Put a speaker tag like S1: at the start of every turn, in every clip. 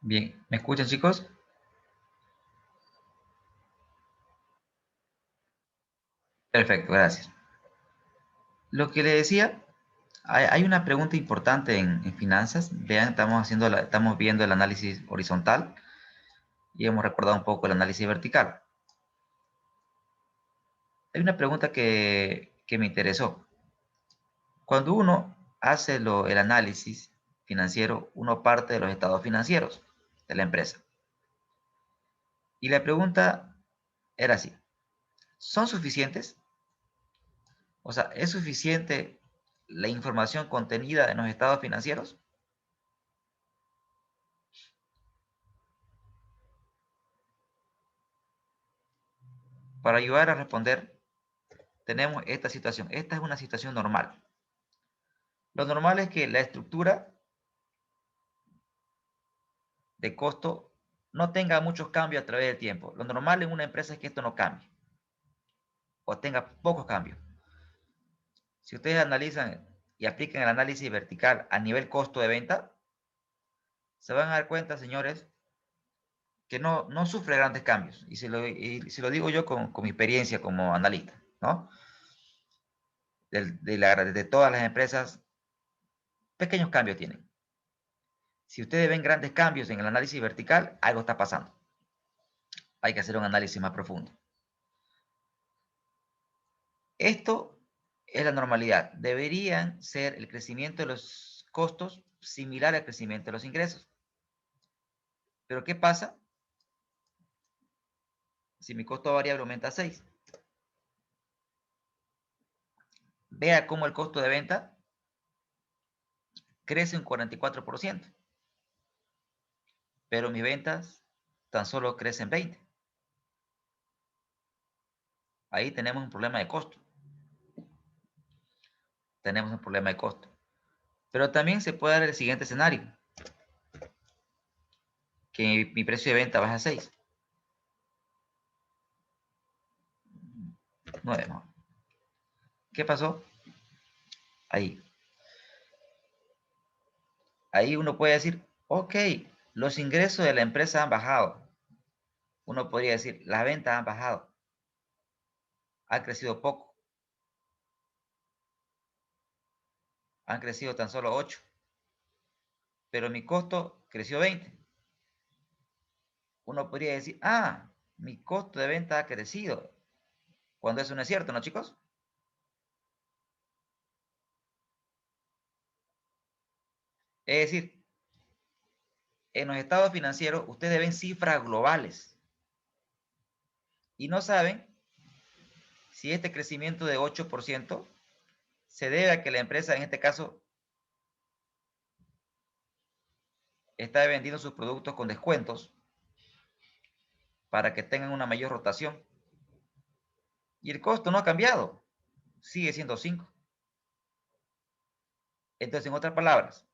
S1: Bien, ¿me escuchan, chicos? Perfecto, gracias. Lo que le decía, hay una pregunta importante en finanzas. Vean, estamos viendo el análisis horizontal y hemos recordado un poco el análisis vertical. Hay una pregunta que me interesó. Cuando uno hace el análisis financiero, uno parte de los estados financieros de la empresa. Y la pregunta era así: ¿son suficientes? O sea, ¿es suficiente la información contenida en los estados financieros? Para ayudar a responder, tenemos esta situación. Esta es una situación normal. Lo normal es que la estructura de costo no tenga muchos cambios a través del tiempo. Lo normal en una empresa es que esto no cambie o tenga pocos cambios. Si ustedes analizan y aplican el análisis vertical a nivel costo de venta, se van a dar cuenta, señores, que no sufre grandes cambios. Y se lo digo yo con mi experiencia como analista, ¿no? De todas las empresas, pequeños cambios tienen. Si ustedes ven grandes cambios en el análisis vertical, algo está pasando. Hay que hacer un análisis más profundo. Esto es la normalidad. Deberían ser el crecimiento de los costos similar al crecimiento de los ingresos. Pero ¿qué pasa si mi costo variable aumenta a 6? Vea cómo el costo de venta crece un 44%, pero mis ventas tan solo crecen 20%. Ahí tenemos un problema de costo. Tenemos un problema de costo. Pero también se puede dar el siguiente escenario: que mi precio de venta baja a 6. 9, ¿no? ¿Qué pasó? Ahí. Ahí uno puede decir, ok, los ingresos de la empresa han bajado. Uno podría decir, las ventas han bajado. Ha crecido poco. Han crecido tan solo 8. Pero mi costo creció 20. Uno podría decir, mi costo de venta ha crecido. Cuando eso no es cierto, ¿no, chicos? Es decir, en los estados financieros ustedes ven cifras globales y no saben si este crecimiento de 8% se debe a que la empresa, en este caso, está vendiendo sus productos con descuentos para que tengan una mayor rotación. Y el costo no ha cambiado, sigue siendo 5. Entonces, en otras palabras,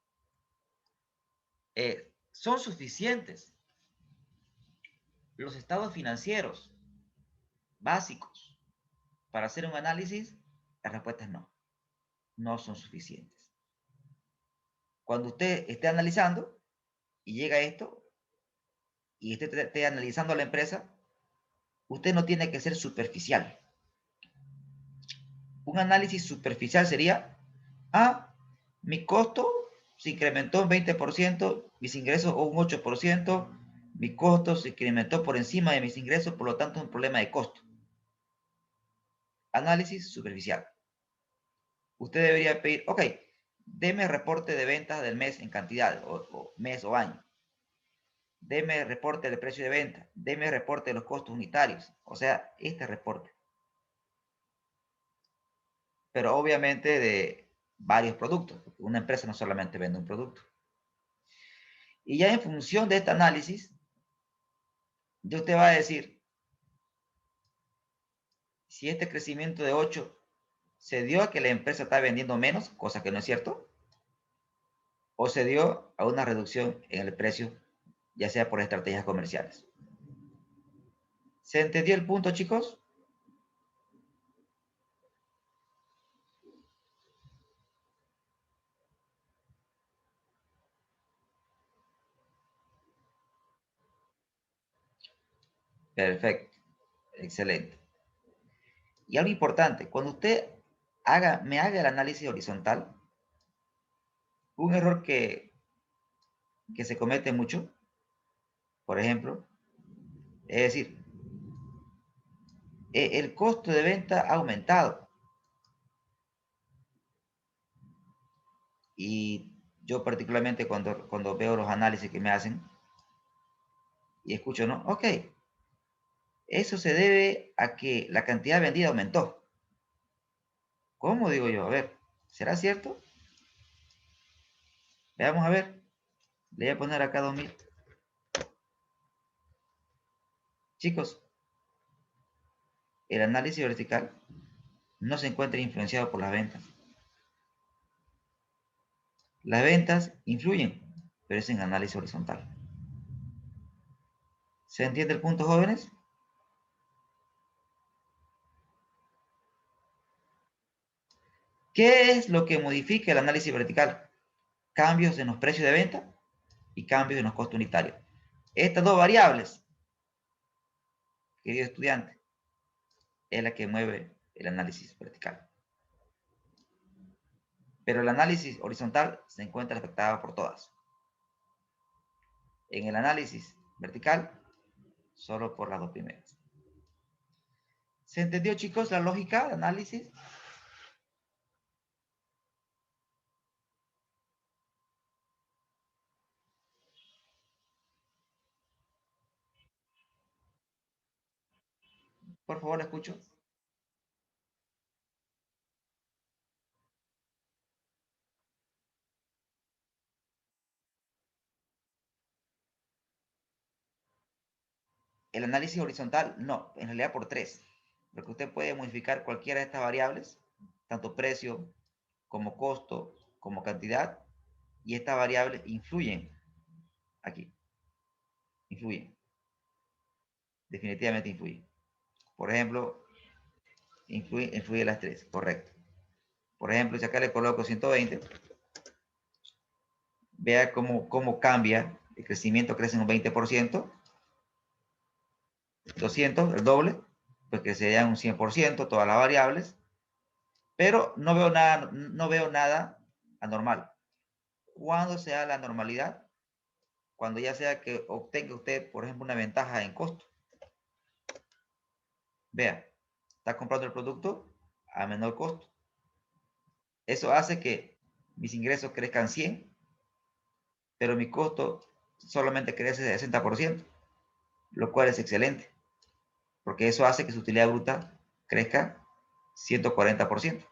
S1: ¿son suficientes los estados financieros básicos para hacer un análisis? La respuesta es no, no son suficientes. Cuando usted esté analizando y llega a esto y esté analizando la empresa, usted no tiene que ser superficial. Un análisis superficial sería, mi costo se incrementó un 20%, mis ingresos un 8%, mi costo se incrementó por encima de mis ingresos, por lo tanto es un problema de costo. Análisis superficial. Usted debería pedir, ok, deme reporte de ventas del mes en cantidad, o mes o año. Deme reporte del precio de venta, deme reporte de los costos unitarios, o sea, este reporte. Pero obviamente de varios productos. Una empresa no solamente vende un producto. Y ya en función de este análisis, yo te va a decir si este crecimiento de 8 se dio a que la empresa está vendiendo menos, cosa que no es cierto, o se dio a una reducción en el precio, ya sea por estrategias comerciales. ¿Se entendió el punto, chicos? Perfecto. Excelente. Y algo importante, cuando usted me haga el análisis horizontal, un error que se comete mucho, por ejemplo, es decir, el costo de venta ha aumentado. Y yo particularmente cuando veo los análisis que me hacen y escucho, ¿no? Ok, eso se debe a que la cantidad vendida aumentó. ¿Cómo? Digo yo, a ver, ¿será cierto? Veamos a ver. Le voy a poner acá 2000. Chicos, el análisis vertical no se encuentra influenciado por las ventas. Las ventas influyen, pero es en análisis horizontal. ¿Se entiende el punto, jóvenes? ¿Qué es lo que modifica el análisis vertical? Cambios en los precios de venta y cambios en los costos unitarios. Estas dos variables, querido estudiante, es la que mueve el análisis vertical. Pero el análisis horizontal se encuentra afectado por todas. En el análisis vertical, solo por las dos primeras. ¿Se entendió, chicos, la lógica de análisis? Por favor, escucho. El análisis horizontal, no, en realidad por tres. Porque usted puede modificar cualquiera de estas variables, tanto precio como costo, como cantidad, y estas variables influyen aquí. Influyen. Definitivamente influyen. Por ejemplo, influye las tres, correcto. Por ejemplo, si acá le coloco 120, vea cómo cambia. El crecimiento crece en un 20%, 200, el doble, pues crecerían un 100%, todas las variables, pero no veo nada anormal. ¿Cuándo se da la normalidad? Cuando ya sea que obtenga usted, por ejemplo, una ventaja en costo. Vea, está comprando el producto a menor costo. Eso hace que mis ingresos crezcan 100, pero mi costo solamente crece de 60%, lo cual es excelente, porque eso hace que su utilidad bruta crezca 140%.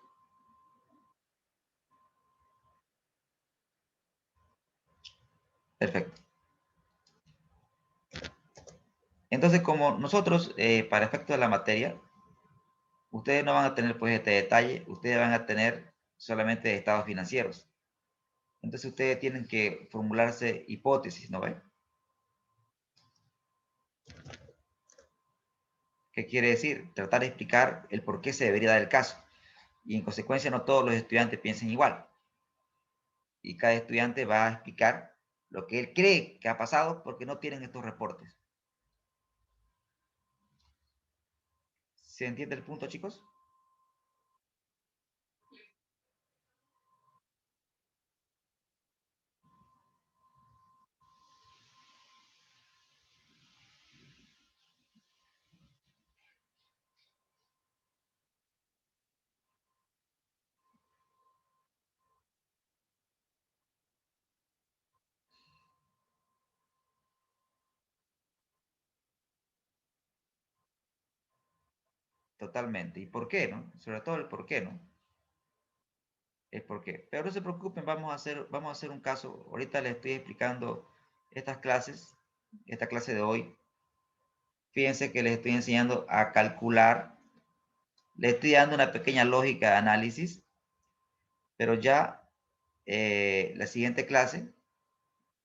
S1: Perfecto. Entonces, como nosotros, para efecto de la materia, ustedes no van a tener pues este detalle, ustedes van a tener solamente estados financieros. Entonces ustedes tienen que formularse hipótesis, ¿no ven? ¿Qué quiere decir? Tratar de explicar el por qué se debería dar el caso. Y en consecuencia no todos los estudiantes piensan igual. Y cada estudiante va a explicar lo que él cree que ha pasado porque no tienen estos reportes. ¿Se entiende el punto, chicos? Totalmente. ¿Y por qué, no? Sobre todo el por qué, ¿no? El por qué. Pero no se preocupen, vamos a hacer un caso. Ahorita les estoy explicando estas clases, esta clase de hoy. Fíjense que les estoy enseñando a calcular. Les estoy dando una pequeña lógica de análisis, pero ya la siguiente clase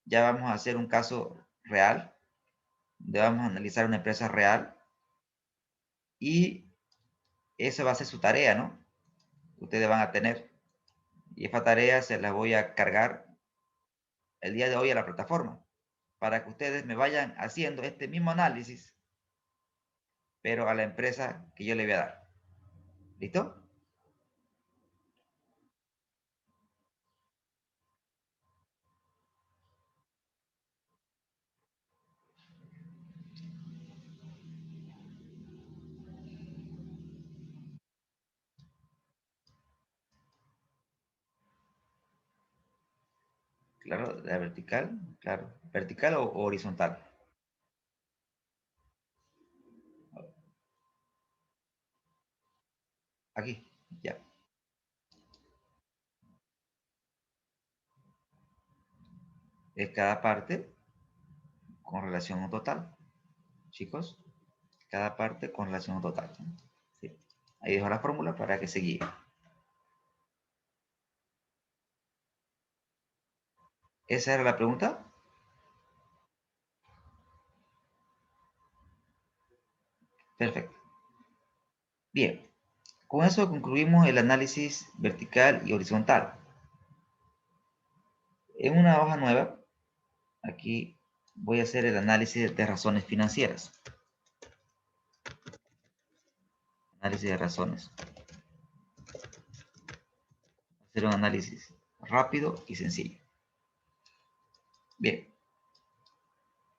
S1: ya vamos a hacer un caso real, donde vamos a analizar una empresa real y esa va a ser su tarea, ¿no? Ustedes van a tener. Y esta tarea se la voy a cargar el día de hoy a la plataforma para que ustedes me vayan haciendo este mismo análisis pero a la empresa que yo le voy a dar. ¿Listo? Claro, la vertical, claro. ¿Vertical o horizontal? Aquí, ya. Es cada parte con relación a un total. Chicos, cada parte con relación a un total. ¿Sí? Ahí dejo la fórmula para que se guíe. ¿Esa era la pregunta? Perfecto. Bien, con eso concluimos el análisis vertical y horizontal. En una hoja nueva, aquí voy a hacer el análisis de razones financieras. Análisis de razones. Hacer un análisis rápido y sencillo. Bien,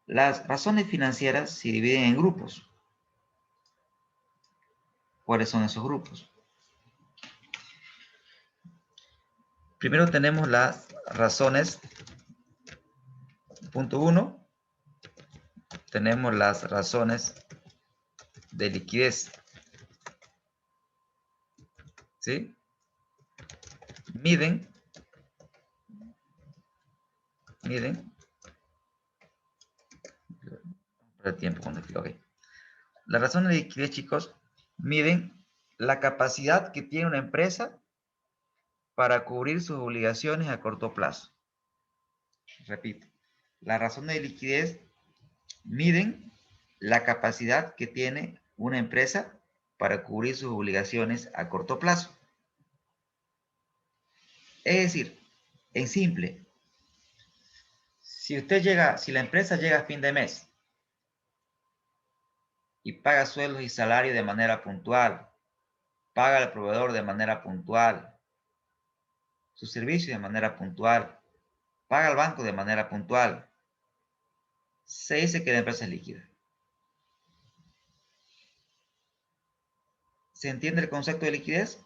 S1: las razones financieras se dividen en grupos. ¿Cuáles son esos grupos? Primero tenemos las razones, punto 1, tenemos las razones de liquidez, ¿sí? Miden, el tiempo cuando okay. Las razones de liquidez, chicos, miden la capacidad que tiene una empresa para cubrir sus obligaciones a corto plazo. Repito, las razones de liquidez miden la capacidad que tiene una empresa para cubrir sus obligaciones a corto plazo. Es decir, en simple, si la empresa llega a fin de mes y paga sueldos y salarios de manera puntual, paga al proveedor de manera puntual, sus servicios de manera puntual, paga al banco de manera puntual, se dice que la empresa es líquida. ¿Se entiende el concepto de liquidez?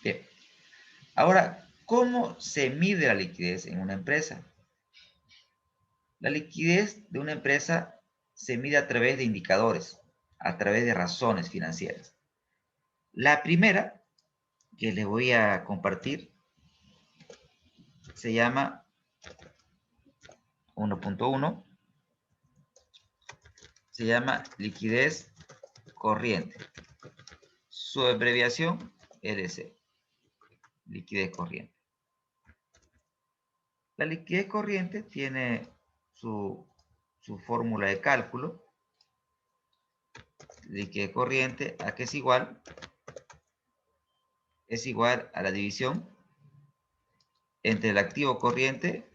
S1: Bien. Ahora, ¿cómo se mide la liquidez en una empresa? La liquidez de una empresa se mide a través de indicadores, a través de razones financieras. La primera que les voy a compartir se llama 1.1, se llama liquidez corriente. Su abreviación LC, liquidez corriente. La liquidez corriente tiene su fórmula de cálculo. Liquidez corriente, ¿a qué es igual? Es igual a la división entre el activo corriente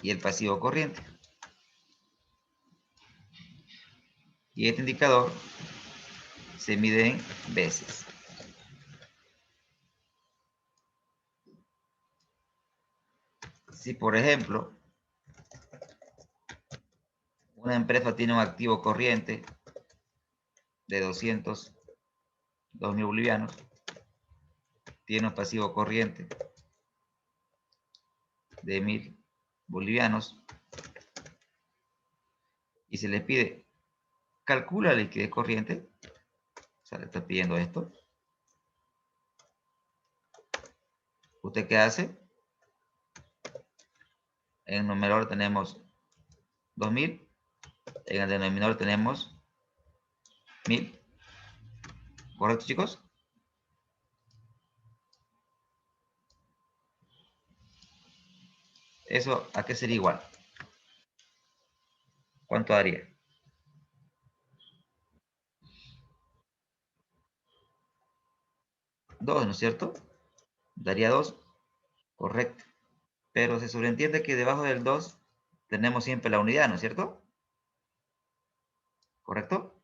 S1: y el pasivo corriente. Y este indicador se mide en veces. Si, por ejemplo, una empresa tiene un activo corriente de 202.000 bolivianos, tiene un pasivo corriente de 1.000 bolivianos, y se le pide, calcula la liquidez corriente, o sea, le está pidiendo esto. ¿Usted qué hace? En el numerador tenemos 2.000, en el denominador tenemos 1.000. ¿Correcto, chicos? ¿Eso a qué sería igual? ¿Cuánto daría? 2, ¿no es cierto? Daría 2, correcto. Pero se sobreentiende que debajo del 2 tenemos siempre la unidad, ¿no es cierto? ¿correcto?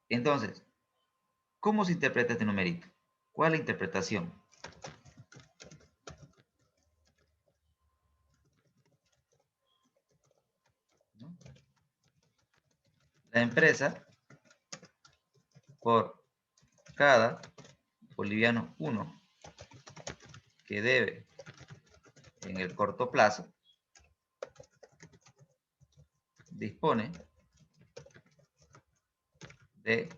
S1: Entonces, ¿cómo se interpreta este numerito? ¿Cuál es la interpretación? ¿No? La empresa, por cada boliviano 1 que debe en el corto plazo, dispone de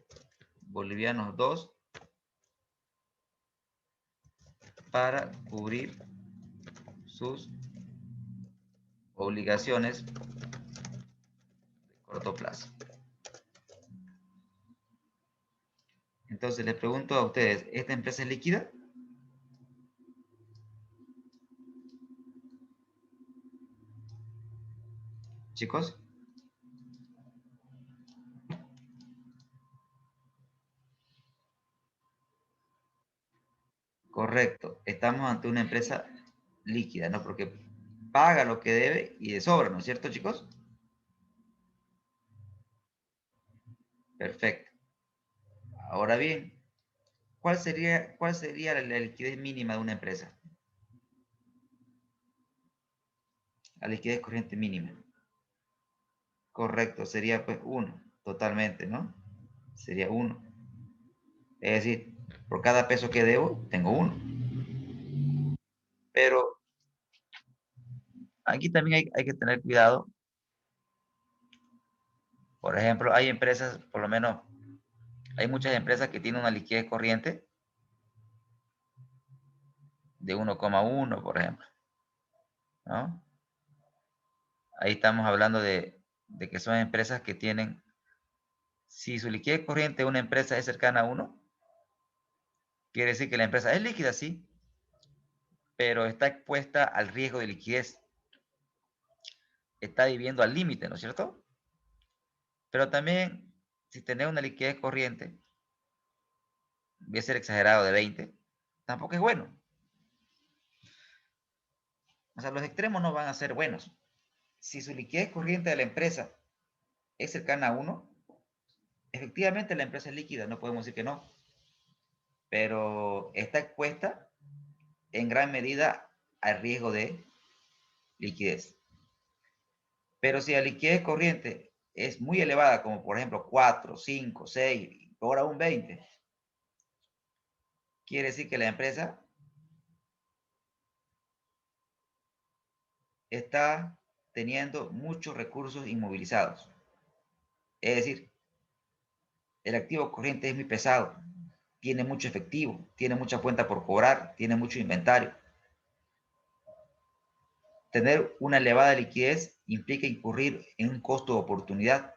S1: bolivianos 2 para cubrir sus obligaciones de corto plazo. Entonces les pregunto a ustedes, ¿esta empresa es líquida? Chicos, correcto. Estamos ante una empresa líquida, ¿no? Porque paga lo que debe y de sobra, ¿no es cierto, chicos? Perfecto. Ahora bien, cuál sería la liquidez mínima de una empresa? La liquidez corriente mínima. Correcto, sería pues 1, totalmente, ¿no? Sería 1. Es decir, por cada peso que debo, tengo 1. Pero aquí también hay que tener cuidado. Por ejemplo, hay empresas, por lo menos, hay muchas empresas que tienen una liquidez corriente de 1,1, por ejemplo, ¿no? Ahí estamos hablando de que son empresas que tienen, si su liquidez corriente de una empresa es cercana a 1, quiere decir que la empresa es líquida, sí, pero está expuesta al riesgo de liquidez. Está viviendo al límite, ¿no es cierto? Pero también, si tenés una liquidez corriente, voy a ser exagerado, de 20, tampoco es bueno. O sea, los extremos no van a ser buenos. Si su liquidez corriente de la empresa es cercana a 1, efectivamente la empresa es líquida, no podemos decir que no, pero está expuesta en gran medida al riesgo de liquidez. Pero si la liquidez corriente es muy elevada, como por ejemplo 4, 5, 6, por aún 20, quiere decir que la empresa está teniendo muchos recursos inmovilizados. Es decir, el activo corriente es muy pesado, tiene mucho efectivo, tiene mucha cuenta por cobrar, tiene mucho inventario. Tener una elevada liquidez implica incurrir en un costo de oportunidad.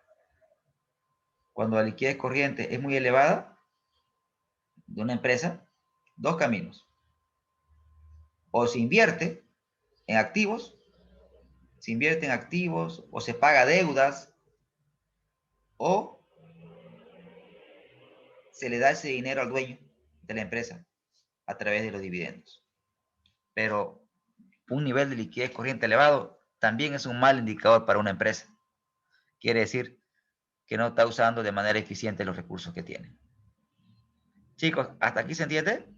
S1: Cuando la liquidez corriente es muy elevada de una empresa, dos caminos. O se invierte en activos, o se paga deudas, o se le da ese dinero al dueño de la empresa a través de los dividendos. Pero un nivel de liquidez corriente elevado también es un mal indicador para una empresa. Quiere decir que no está usando de manera eficiente los recursos que tiene. Chicos, ¿hasta aquí se entiende?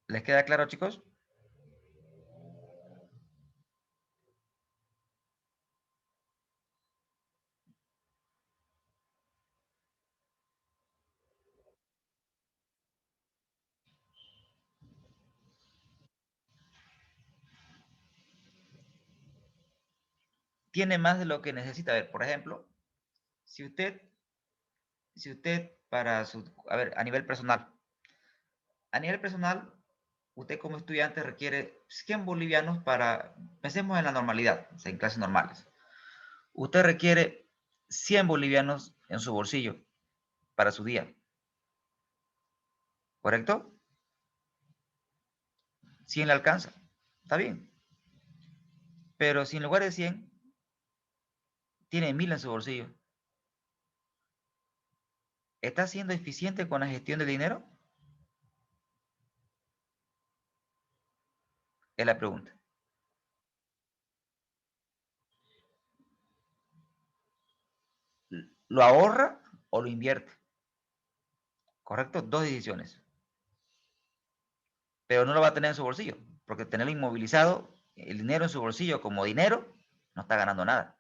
S1: ¿Les queda claro, chicos? Tiene más de lo que necesita. A ver, por ejemplo, si usted, para su, a nivel personal, usted como estudiante requiere 100 bolivianos para, pensemos en la normalidad, o sea, en clases normales. Usted requiere 100 bolivianos en su bolsillo para su día, ¿correcto? 100 le alcanza, está bien. Pero si en lugar de 100, tiene 1000 en su bolsillo, ¿está siendo eficiente con la gestión del dinero? Es la pregunta. ¿Lo ahorra o lo invierte? ¿Correcto? Dos decisiones. Pero no lo va a tener en su bolsillo, porque tenerlo inmovilizado, el dinero en su bolsillo como dinero, no está ganando nada.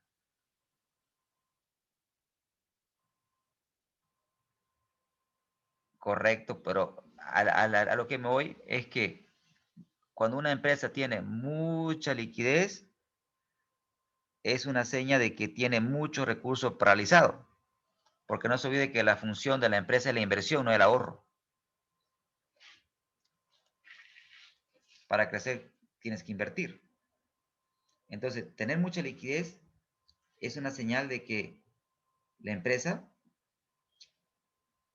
S1: Correcto, pero a lo que me voy es que cuando una empresa tiene mucha liquidez, es una seña de que tiene muchos recursos paralizados, porque no se olvide que la función de la empresa es la inversión, no el ahorro. Para crecer tienes que invertir. Entonces, tener mucha liquidez es una señal de que la empresa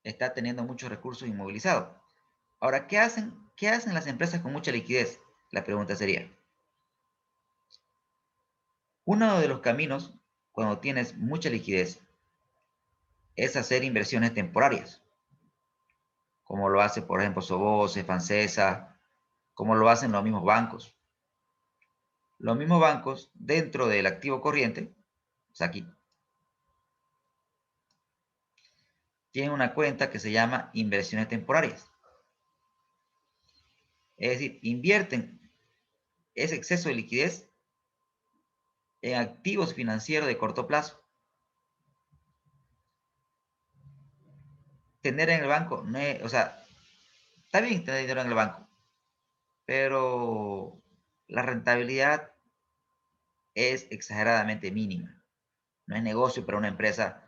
S1: está teniendo muchos recursos inmovilizados. Ahora, ¿qué hacen las empresas con mucha liquidez? La pregunta sería, uno de los caminos cuando tienes mucha liquidez es hacer inversiones temporarias, como lo hace, por ejemplo, Soboce, Fancesa, como lo hacen los mismos bancos. Los mismos bancos, dentro del activo corriente, o sea, aquí, tienen una cuenta que se llama inversiones temporarias. Es decir, invierten ese exceso de liquidez en activos financieros de corto plazo. Tener en el banco, no es, o sea, está bien tener dinero en el banco, pero la rentabilidad es exageradamente mínima. No es negocio para una empresa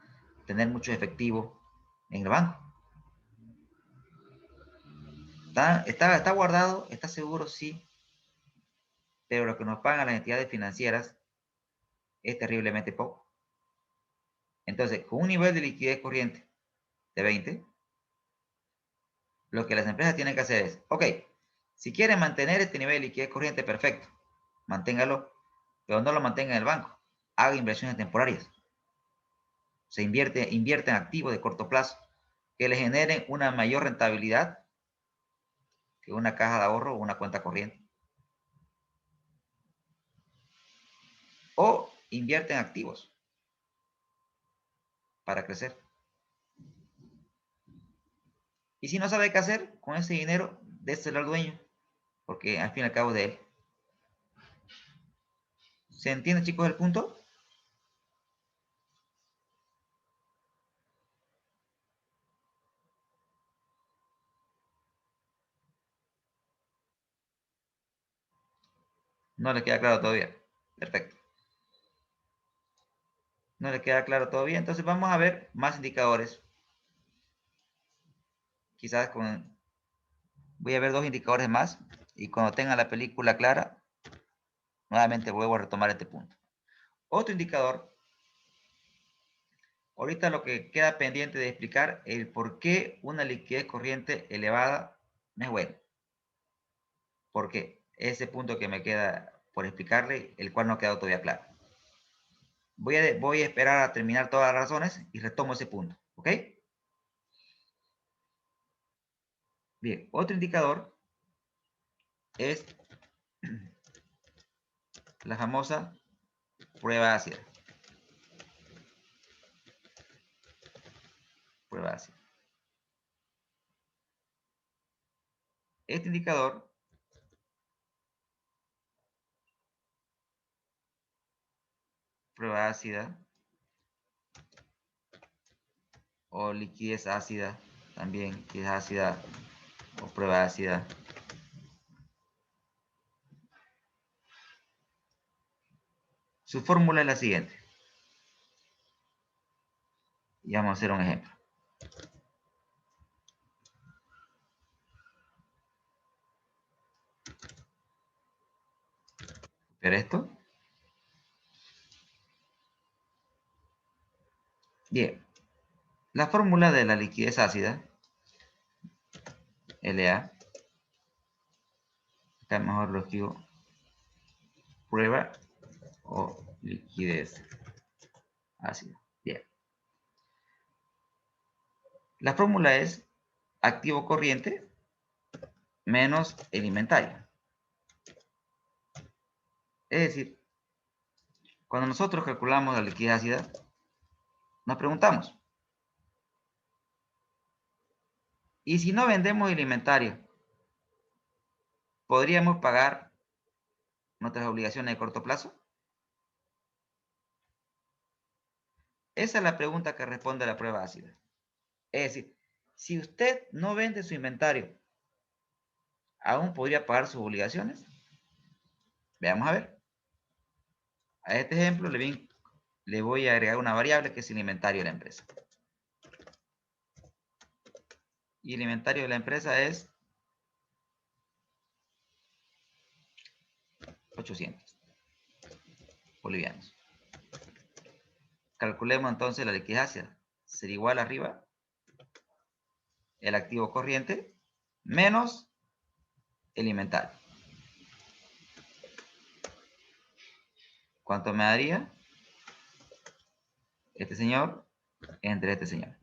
S1: tener mucho efectivo en el banco. Está guardado, está seguro, sí, pero lo que nos pagan las entidades financieras es terriblemente poco. Entonces, con un nivel de liquidez corriente de 20, lo que las empresas tienen que hacer es, ok, si quieren mantener este nivel de liquidez corriente, perfecto, manténgalo, pero no lo mantenga en el banco. Haga inversiones temporarias. Se invierte en activos de corto plazo que le generen una mayor rentabilidad que una caja de ahorro o una cuenta corriente. O invierte en activos para crecer. Y si no sabe qué hacer con ese dinero, déselo al dueño, porque al fin y al cabo es de él. ¿Se entiende, chicos, el punto? No le queda claro todavía. Perfecto. No le queda claro todavía. Entonces vamos a ver más indicadores. Quizás voy a ver dos indicadores más. Y cuando tenga la película clara, nuevamente vuelvo a retomar este punto. Otro indicador. Ahorita lo que queda pendiente de explicar es el por qué una liquidez corriente elevada no es buena. ¿Por qué? Ese punto que me queda por explicarle, el cual no ha quedado todavía claro. Voy a esperar a terminar todas las razones y retomo ese punto. ¿Ok? Bien, otro indicador es la famosa prueba ácida. Prueba ácida. Este indicador prueba ácida o liquidez ácida, también liquidez ácida o prueba ácida. Su fórmula es la siguiente. Y vamos a hacer un ejemplo. ¿Ver esto? Bien. La fórmula de la liquidez ácida, La, Acá mejor lo escribo. Prueba o liquidez ácida. Bien. La fórmula es activo corriente menos el inventario. Es decir, cuando nosotros calculamos la liquidez ácida, nos preguntamos, ¿y si no vendemos el inventario, podríamos pagar nuestras obligaciones de corto plazo? Esa es la pregunta que responde la prueba ácida. Es decir, si usted no vende su inventario, ¿aún podría pagar sus obligaciones? Veamos a ver. A este ejemplo le voy a agregar una variable que es el inventario de la empresa. Y el inventario de la empresa es 800 bolivianos. Calculemos entonces la liquidez ácida. Será igual arriba el activo corriente menos el inventario. ¿Cuánto me daría este señor entre este señor?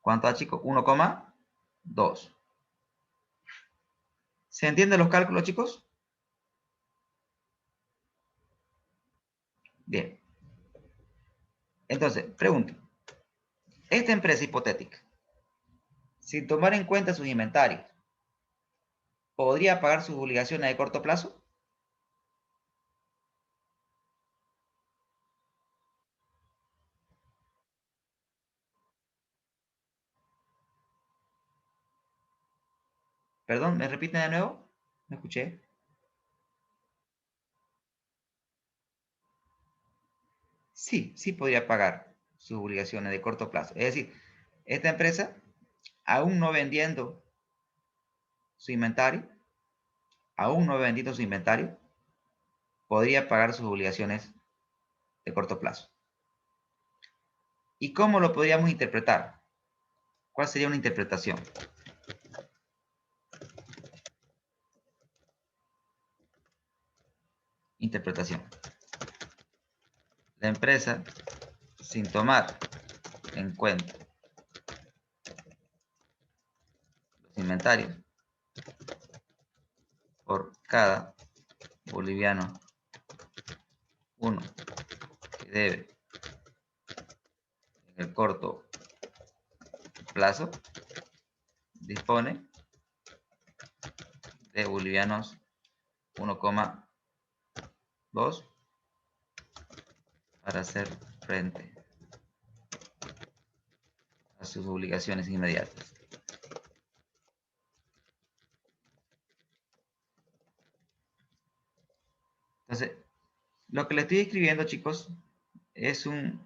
S1: ¿Cuánto da, chicos? 1,2. ¿Se entienden los cálculos, chicos? Bien. Entonces, pregunto. Esta empresa hipotética, sin tomar en cuenta sus inventarios, ¿podría pagar sus obligaciones de corto plazo? Perdón, ¿me repiten de nuevo? ¿Me escuché? Sí, sí podría pagar sus obligaciones de corto plazo. Es decir, esta empresa, aún no vendiendo su inventario, podría pagar sus obligaciones de corto plazo. ¿Y cómo lo podríamos interpretar? ¿Cuál sería una interpretación? Interpretación. La empresa, sin tomar en cuenta los inventarios, por cada boliviano uno que debe en el corto plazo, dispone de bolivianos 1,2 para hacer frente a sus obligaciones inmediatas. Entonces, lo que le estoy escribiendo, chicos, es una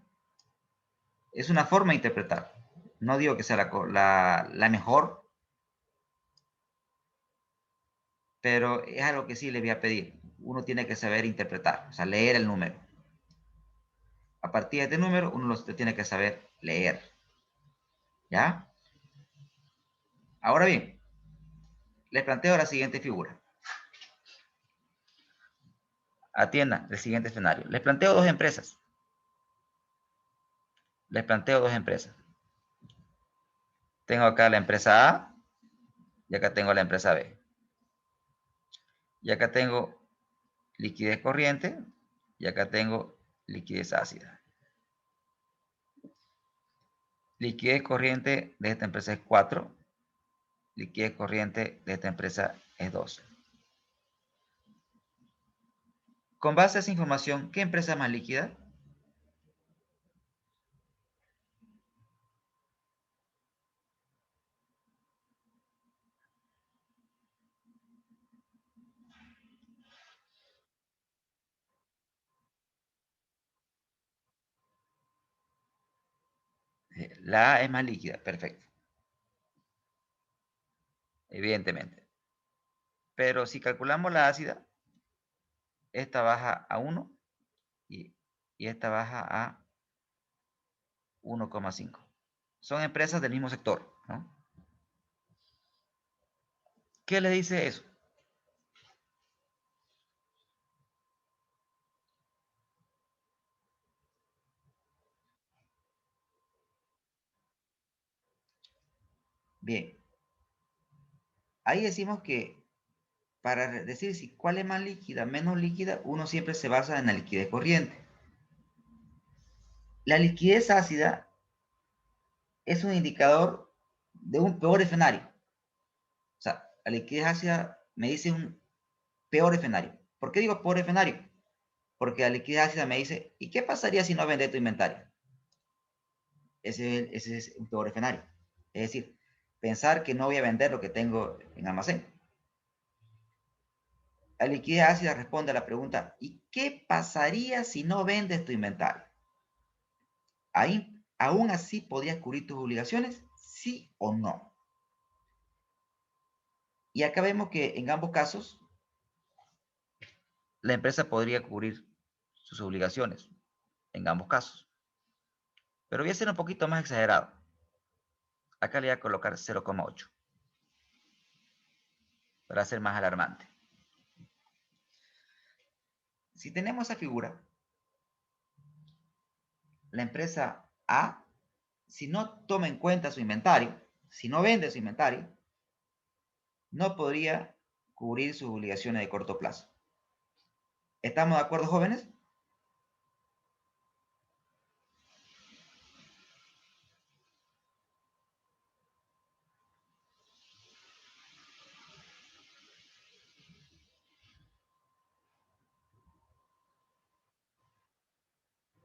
S1: forma de interpretar. No digo que sea la mejor, pero es algo que sí le voy a pedir. Uno tiene que saber interpretar, o sea, leer el número. A partir de este número, uno lo tiene que saber leer. ¿Ya? Ahora bien, les planteo la siguiente figura. Atiendan el siguiente escenario. Les planteo dos empresas. Tengo acá la empresa A y acá tengo la empresa B. Y acá tengo liquidez corriente y acá tengo liquidez ácida. Liquidez corriente de esta empresa es 4. Liquidez corriente de esta empresa es 2. Con base a esa información, ¿qué empresa es más líquida? La A es más líquida, perfecto. Evidentemente. Pero si calculamos la ácida, esta baja a 1 y esta baja a 1,5. Son empresas del mismo sector, ¿no? ¿Qué le dice eso? Bien. Ahí decimos que para decir si cuál es más líquida, menos líquida, uno siempre se basa en la liquidez corriente. La liquidez ácida es un indicador de un peor escenario. O sea, la liquidez ácida me dice un peor escenario. ¿Por qué digo peor escenario? Porque la liquidez ácida me dice, ¿y qué pasaría si no vendes tu inventario? Ese es un peor escenario. Es decir, pensar que no voy a vender lo que tengo en almacén. La liquidez ácida responde a la pregunta, ¿y qué pasaría si no vendes tu inventario? Ahí, ¿aún así podrías cubrir tus obligaciones? ¿Sí o no? Y acá vemos que en ambos casos, la empresa podría cubrir sus obligaciones, en ambos casos. Pero voy a ser un poquito más exagerado. Acá le voy a colocar 0,8 para ser más alarmante. Si tenemos esa figura, la empresa A, si no toma en cuenta su inventario, si no vende su inventario, no podría cubrir sus obligaciones de corto plazo. ¿Estamos de acuerdo, jóvenes?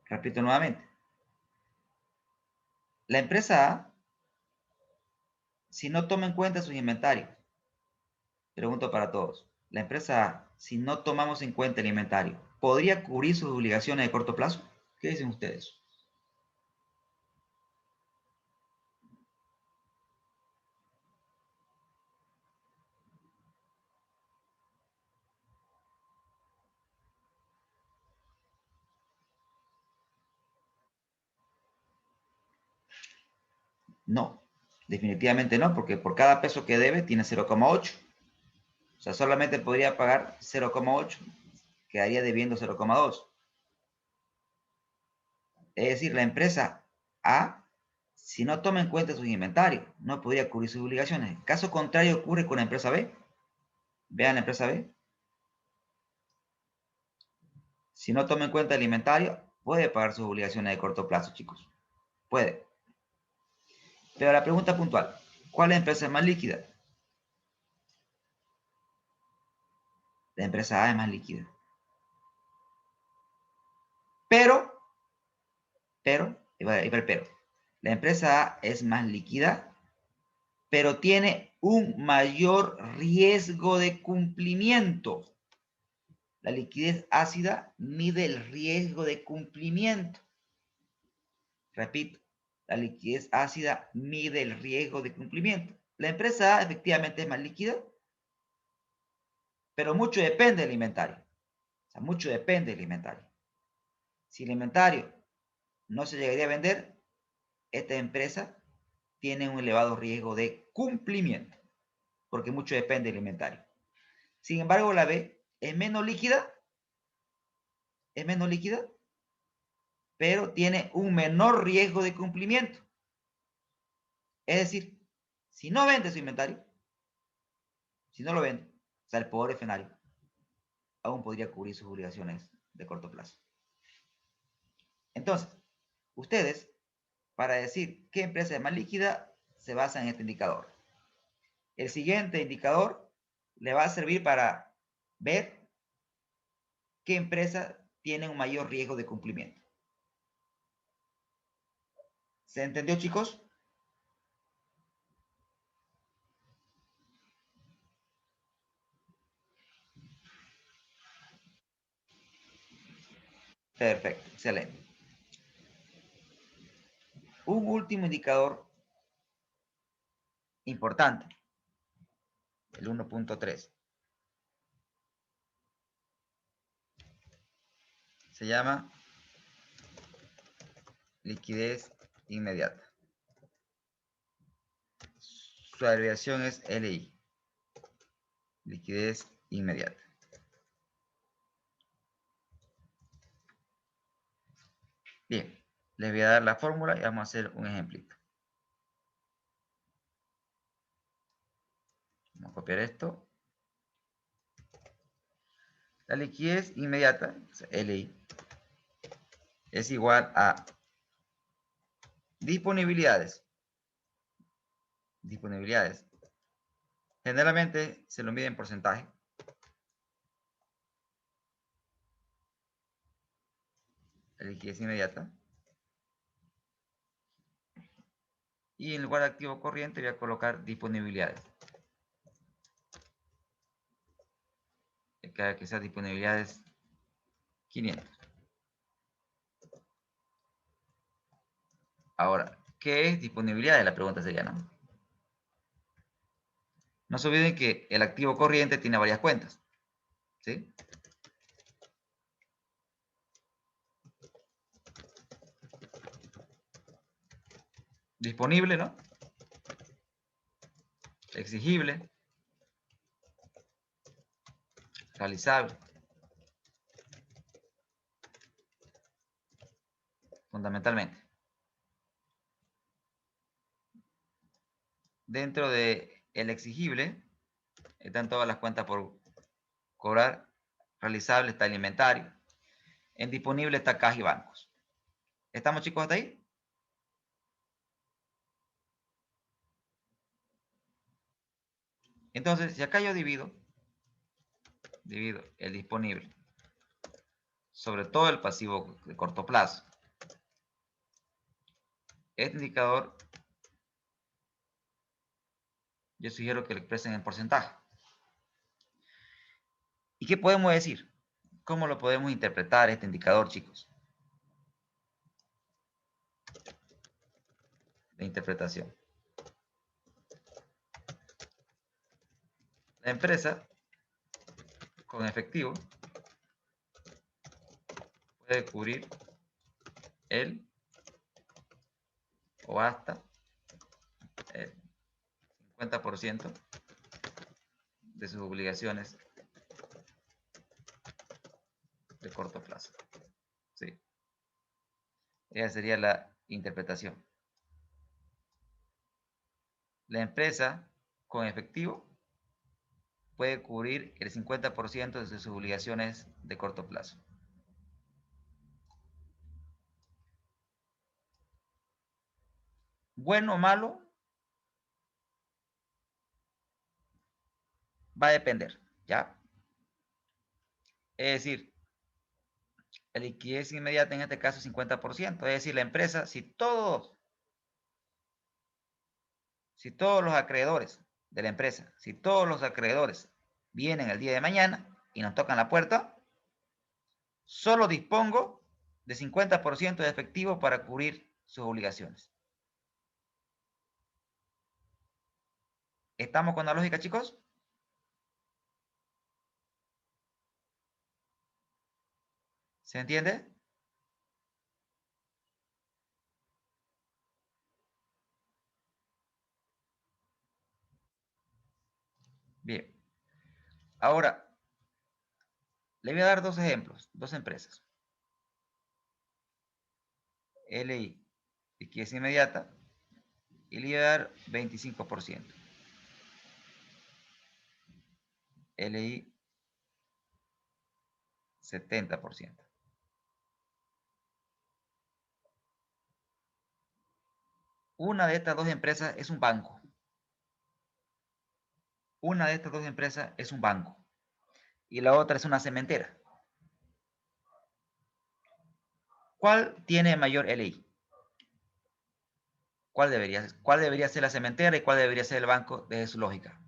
S1: Repito nuevamente. La empresa A, si no toma en cuenta sus inventarios, pregunto para todos, la empresa A, si no tomamos en cuenta el inventario, ¿podría cubrir sus obligaciones de corto plazo? ¿Qué dicen ustedes? No, definitivamente no, porque por cada peso que debe tiene 0,8. O sea, solamente podría pagar 0,8, quedaría debiendo 0,2. Es decir, la empresa A, si no toma en cuenta sus inventarios, no podría cubrir sus obligaciones. Caso contrario ocurre con la empresa B. Vean la empresa B. Si no toma en cuenta el inventario, puede pagar sus obligaciones de corto plazo, chicos. Puede. Pero la pregunta puntual, ¿cuál empresa es más líquida? La empresa A es más líquida. Pero, iba el pero. La empresa A es más líquida, pero tiene un mayor riesgo de cumplimiento. La liquidez ácida mide el riesgo de cumplimiento. Repito, la liquidez ácida mide el riesgo de cumplimiento. La empresa A efectivamente es más líquida, pero mucho depende del inventario. O sea, mucho depende del inventario. Si el inventario no se llegaría a vender, esta empresa tiene un elevado riesgo de cumplimiento, porque mucho depende del inventario. Sin embargo, la B es menos líquida, pero tiene un menor riesgo de cumplimiento. Es decir, si no vende su inventario, si no lo vende, o sea, el poder escenario, aún podría cubrir sus obligaciones de corto plazo. Entonces, ustedes, para decir qué empresa es más líquida, se basan en este indicador. El siguiente indicador le va a servir para ver qué empresa tiene un mayor riesgo de cumplimiento. ¿Se entendió, chicos? Perfecto, excelente. Un último indicador importante, el 1.3. Se llama liquidez inmediata. Su abreviación es LI, liquidez inmediata. Bien, les voy a dar la fórmula y vamos a hacer un ejemplito. Vamos a copiar esto. La liquidez inmediata, LI, es igual a disponibilidades. Disponibilidades. Generalmente se lo mide en porcentaje. La liquidez inmediata. Y en lugar de activo corriente voy a colocar disponibilidades. Que sea disponibilidades 500. Ahora, ¿qué es disponibilidad? La pregunta sería, ¿no? No se olviden que el activo corriente tiene varias cuentas. ¿Sí? Disponible, ¿no? Exigible. Realizable. Fundamentalmente. Dentro de el exigible están todas las cuentas por cobrar. Realizable está el inventario. En disponible está caja y bancos. ¿Estamos, chicos, hasta ahí? Entonces, si acá yo divido el disponible sobre todo el pasivo de corto plazo, este indicador yo sugiero que lo expresen en porcentaje. ¿Y qué podemos decir? ¿Cómo lo podemos interpretar este indicador, chicos? De interpretación. La empresa con efectivo puede cubrir el o hasta el 50% de sus obligaciones de corto plazo. Sí. Esa sería la interpretación. La empresa con efectivo puede cubrir el 50% de sus obligaciones de corto plazo. Bueno o malo, va a depender, ¿ya? Es decir, la liquidez inmediata en este caso es 50%. Es decir, la empresa, si todos los acreedores de la empresa, si todos los acreedores vienen el día de mañana y nos tocan la puerta, solo dispongo de 50% de efectivo para cubrir sus obligaciones. ¿Estamos con la lógica, chicos? ¿Se entiende? Bien. Ahora, le voy a dar dos ejemplos, dos empresas. LI, liquidez inmediata, y le voy a dar 25%. LI, 70%. Una de estas dos empresas es un banco. Una de estas dos empresas es un banco. Y la otra es una cementera. ¿Cuál tiene mayor LI? ¿Cuál debería ser la cementera y cuál debería ser el banco desde su lógica?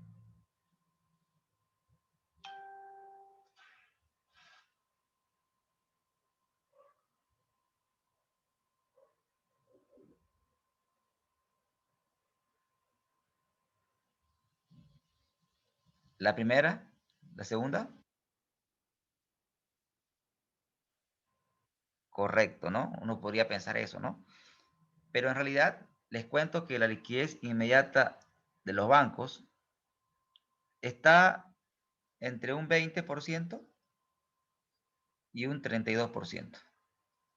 S1: ¿La primera? ¿La segunda? Correcto, ¿no? Uno podría pensar eso, ¿no? Pero en realidad les cuento que la liquidez inmediata de los bancos está entre un 20% y un 32%,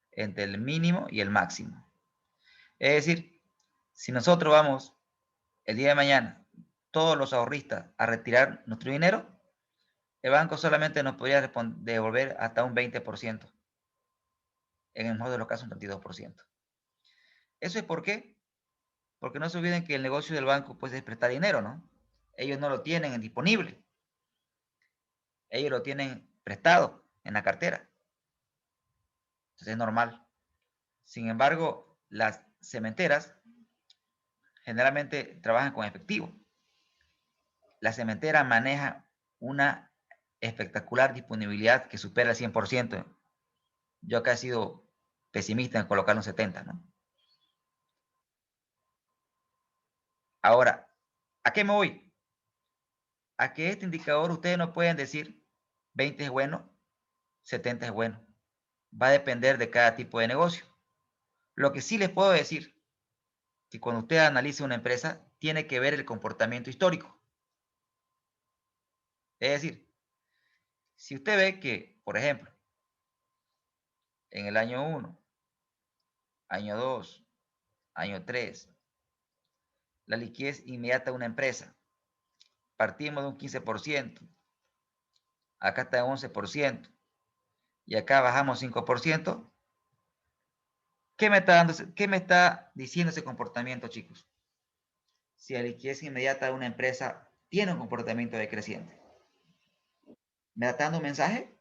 S1: entre el mínimo y el máximo. Es decir, si nosotros vamos el día de mañana todos los ahorristas a retirar nuestro dinero, el banco solamente nos podría devolver hasta un 20%. En el mejor de los casos, un 32%. ¿Eso es por qué? Porque no se olviden que el negocio del banco pues, es prestar dinero, ¿no? Ellos no lo tienen disponible. Ellos lo tienen prestado en la cartera. Entonces es normal. Sin embargo, las cementeras generalmente trabajan con efectivo. La cementera maneja una espectacular disponibilidad que supera el 100%. Yo acá he sido pesimista en colocarlo en 70, ¿no? Ahora, ¿a qué me voy? A que este indicador ustedes no pueden decir 20 es bueno, 70 es bueno. Va a depender de cada tipo de negocio. Lo que sí les puedo decir, que cuando usted analice una empresa, tiene que ver el comportamiento histórico. Es decir, si usted ve que, por ejemplo, en el año 1, año 2, año 3, la liquidez inmediata de una empresa, partimos de un 15%, acá está en 11%, y acá bajamos 5%, ¿qué me está diciendo ese comportamiento, chicos? Si la liquidez inmediata de una empresa tiene un comportamiento decreciente. ¿Me está dando un mensaje?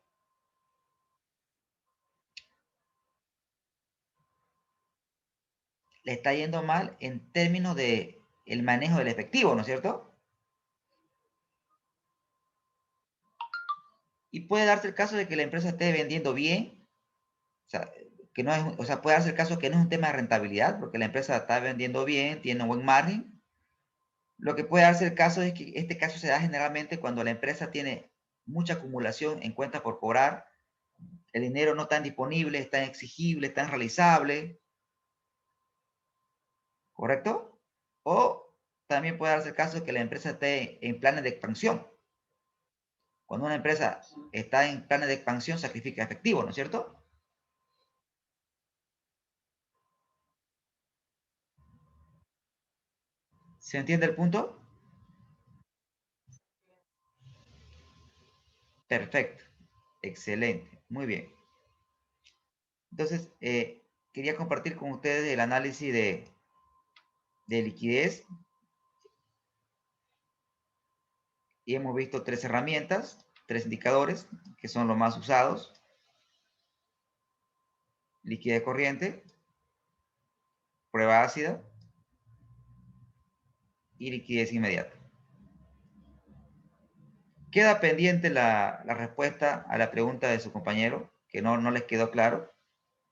S1: Le está yendo mal en términos de el manejo del efectivo, ¿no es cierto? Y puede darse el caso de que la empresa esté vendiendo bien, o sea, que no es, o sea, puede darse el caso que no es un tema de rentabilidad, porque la empresa está vendiendo bien, tiene un buen margen. Lo que puede darse el caso es que este caso se da generalmente cuando la empresa tiene mucha acumulación en cuentas por cobrar, el dinero no está disponible, está exigible, está realizable, ¿correcto? O también puede darse el caso de que la empresa esté en planes de expansión. Cuando una empresa está en planes de expansión, sacrifica efectivo, ¿no es cierto? ¿Se entiende el punto? Perfecto. Excelente. Muy bien. Entonces, quería compartir con ustedes el análisis de liquidez. Y hemos visto tres herramientas, tres indicadores, que son los más usados. Liquidez corriente, prueba ácida y liquidez inmediata. Queda pendiente la respuesta a la pregunta de su compañero, que no les quedó claro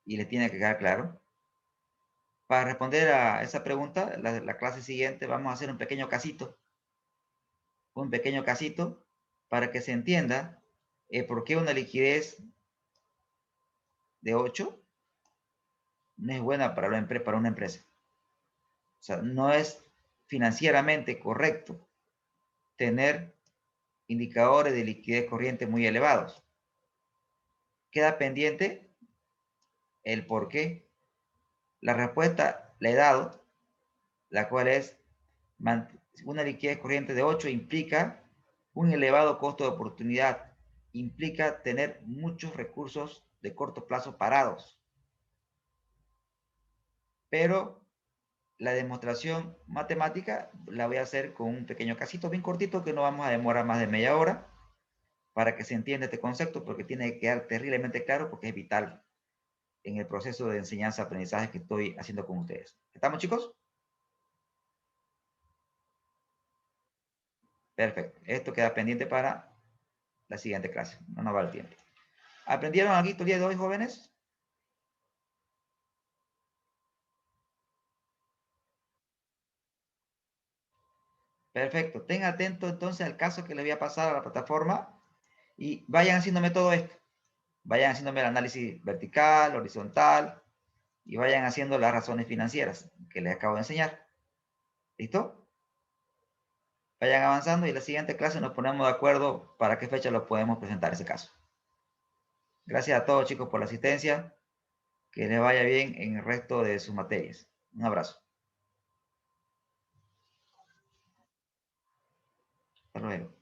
S1: y les tiene que quedar claro. Para responder a esa pregunta, la clase siguiente vamos a hacer un pequeño casito para que se entienda por qué una liquidez de 8 no es buena para una empresa. O sea, no es financieramente correcto tener indicadores de liquidez corriente muy elevados. Queda pendiente el por qué. La respuesta la he dado, la cual es una liquidez corriente de 8 implica un elevado costo de oportunidad, implica tener muchos recursos de corto plazo parados. Pero la demostración matemática la voy a hacer con un pequeño casito bien cortito que no vamos a demorar más de media hora para que se entienda este concepto porque tiene que quedar terriblemente claro porque es vital en el proceso de enseñanza-aprendizaje que estoy haciendo con ustedes. ¿Estamos, chicos? Perfecto. Esto queda pendiente para la siguiente clase. No nos va el tiempo. ¿Aprendieron algo el día de hoy, jóvenes? Perfecto. Tengan atento entonces al caso que les voy a pasar a la plataforma y vayan haciéndome todo esto. Vayan haciéndome el análisis vertical, horizontal y vayan haciendo las razones financieras que les acabo de enseñar. ¿Listo? Vayan avanzando y en la siguiente clase nos ponemos de acuerdo para qué fecha lo podemos presentar ese caso. Gracias a todos, chicos, por la asistencia. Que les vaya bien en el resto de sus materias. Un abrazo. Hasta luego.